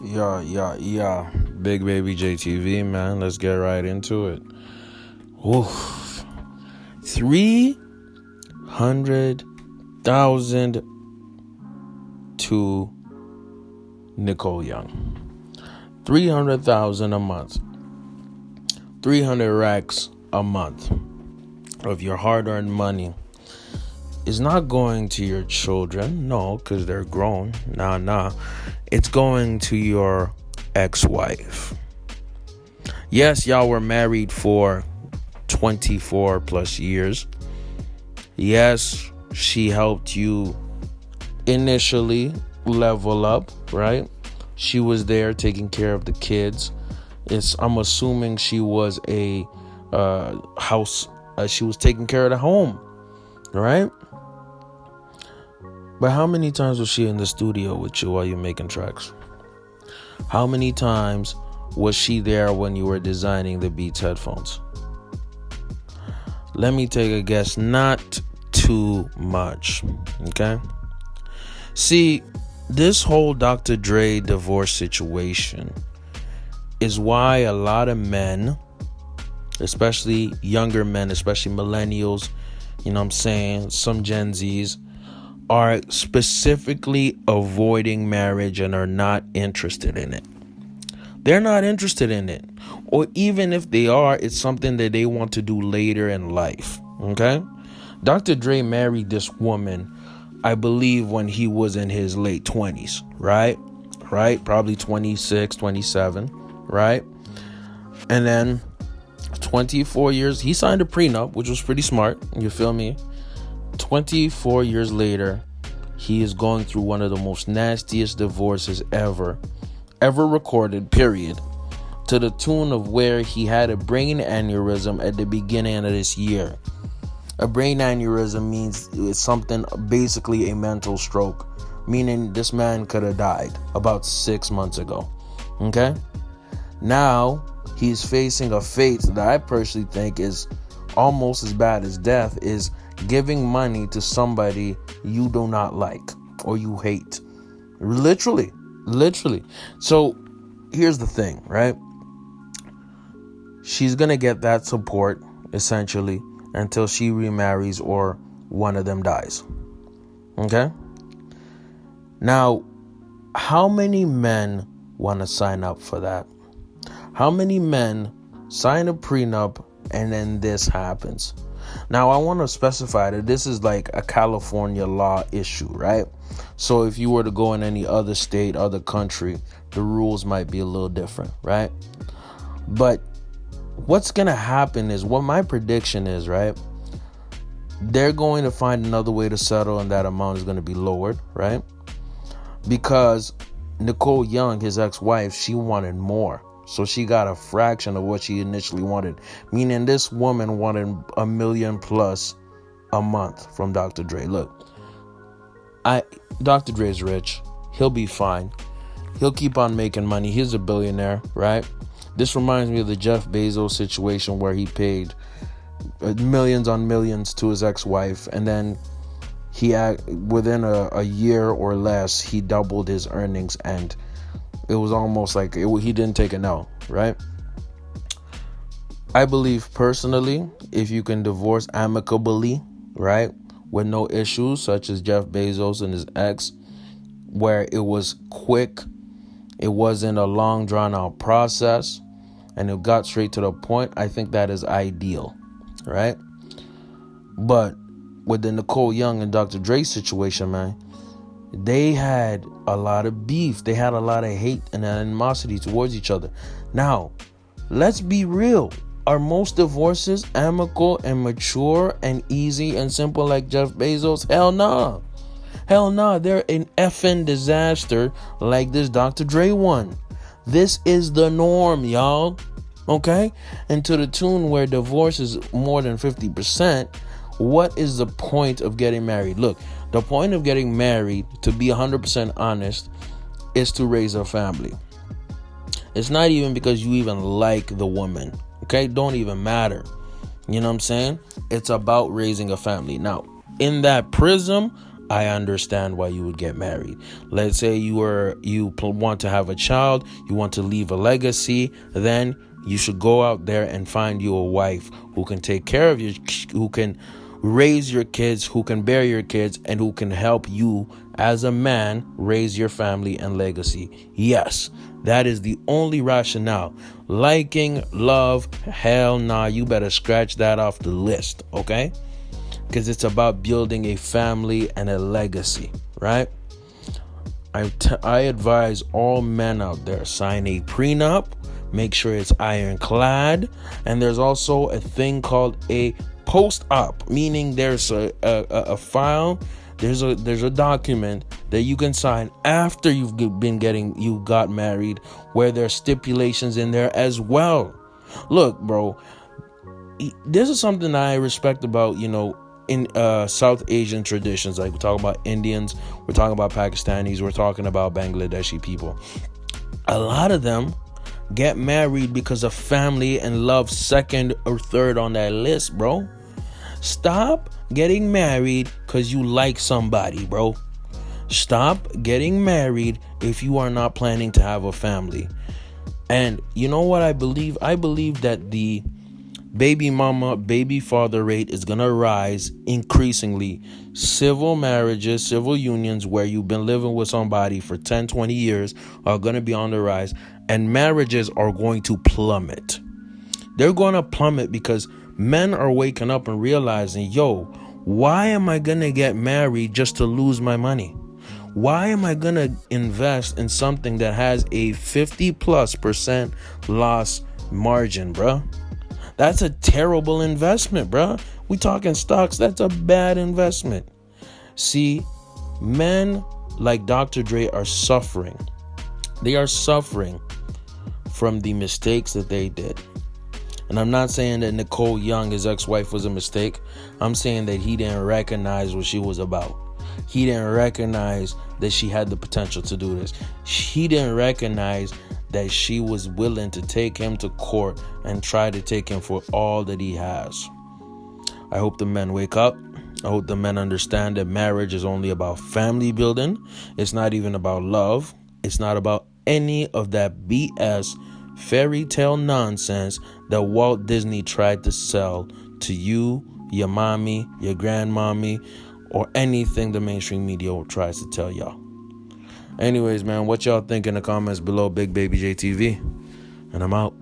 Yeah. Big baby JTV, man. Let's get right into it. Oof. 300,000 to Nicole Young. 300,000 a month. 300 racks a month of your hard-earned money is not going to your children. No, because they're grown. Nah. It's going to your ex-wife. Yes, y'all were married for 24 plus years. Yes, she helped you initially level up, right? She was there taking care of the kids. I'm assuming she was a house. She was taking care of the home, right? But how many times was she in the studio with you while you're making tracks? How many times was she there when you were designing the Beats headphones? Let me take a guess. Not too much. Okay? See, this whole Dr. Dre divorce situation is why a lot of men, especially younger men, especially millennials, you know what I'm saying, some Gen Zs, are specifically avoiding marriage and are not interested in it. They're not interested in it. Or even if they are, it's something that they want to do later in life. Okay? Dr. Dre married this woman, I believe, when he was in his late 20s, right? Probably 26, 27, right? And then 24 years, he signed a prenup, which was pretty smart. You feel me? 24 years later, he is going through one of the most nastiest divorces ever recorded, period, to the tune of where he had a brain aneurysm at the beginning of this year. A brain aneurysm means it's something, basically a mental stroke, meaning this man could have died about 6 months ago. Okay? Now, he's facing a fate that I personally think is almost as bad as death, is giving money to somebody you do not like or you hate. Literally. So here's the thing, right? She's going to get that support essentially until she remarries or one of them dies. Okay? Now, how many men want to sign up for that? How many men sign a prenup and then this happens? Now, I want to specify that this is like a California law issue, right? So if you were to go in any other state, other country, the rules might be a little different, right? But what's going to happen is, what my prediction is, right? They're going to find another way to settle, and that amount is going to be lowered, right? Because Nicole Young, his ex-wife, she wanted more. So she got a fraction of what she initially wanted. Meaning this woman wanted $1 million plus a month from Dr. Dre. Look, Dr. Dre's rich. He'll be fine. He'll keep on making money. He's a billionaire, right? This reminds me of the Jeff Bezos situation where he paid millions on millions to his ex-wife. And then within a year or less, he doubled his earnings, and it was almost like he didn't take a no, right? I believe personally, if you can divorce amicably, right, with no issues, such as Jeff Bezos and his ex, where it was quick, it wasn't a long drawn out process, and it got straight to the point, I think that is ideal, right? But with the Nicole Young and Dr. Dre situation, man, they had a lot of beef. They had a lot of hate and animosity towards each other. Now, let's be real. Are most divorces amicable and mature and easy and simple like Jeff Bezos? Hell nah. They're an effing disaster like this Dr. Dre one. This is the norm, y'all. Okay? And to the tune where divorce is more than 50%, what is the point of getting married? Look, the point of getting married, to be 100% honest, is to raise a family. It's not even because you even like the woman. Okay? Don't even matter. You know what I'm saying? It's about raising a family. Now, in that prism, I understand why you would get married. Let's say you want to have a child, you want to leave a legacy, then you should go out there and find you a wife who can take care of you, who can raise your kids, who can bear your kids, and who can help you as a man raise your family and legacy. Yes, that is the only rationale. Liking, love, hell nah, you better scratch that off the list, okay? Because it's about building a family and a legacy, right? I advise all men out there, sign a prenup, make sure it's ironclad, and there's also a thing called a post-op, meaning there's a file, there's a document that you can sign after you got married, where there's stipulations in there as well. Look, bro, this is something I respect about, in South Asian traditions. Like, we're talking about Indians, we're talking about Pakistanis, we're talking about Bangladeshi people. A lot of them get married because of family and love second or third on that list, bro. Stop getting married because you like somebody, bro. Stop getting married if you are not planning to have a family. And you know what I believe? I believe that the baby mama, baby father rate is going to rise increasingly. Civil marriages, civil unions where you've been living with somebody for 10, 20 years are going to be on the rise, and marriages are going to plummet. They're going to plummet because men are waking up and realizing, yo, why am I going to get married just to lose my money? Why am I going to invest in something that has a 50+% loss margin, bruh? That's a terrible investment, bruh. We talking stocks. That's a bad investment. See, men like Dr. Dre are suffering. They are suffering from the mistakes that they did. And I'm not saying that Nicole Young, his ex-wife, was a mistake. I'm saying that he didn't recognize what she was about. He didn't recognize that she had the potential to do this. He didn't recognize that she was willing to take him to court and try to take him for all that he has. I hope the men wake up. I hope the men understand that marriage is only about family building. It's not even about love. It's not about any of that BS fairy tale nonsense that Walt Disney tried to sell to you, your mommy, your grandmommy, or anything the mainstream media tries to tell y'all. Anyways, man, what y'all think in the comments below, Big Baby JTV? And I'm out.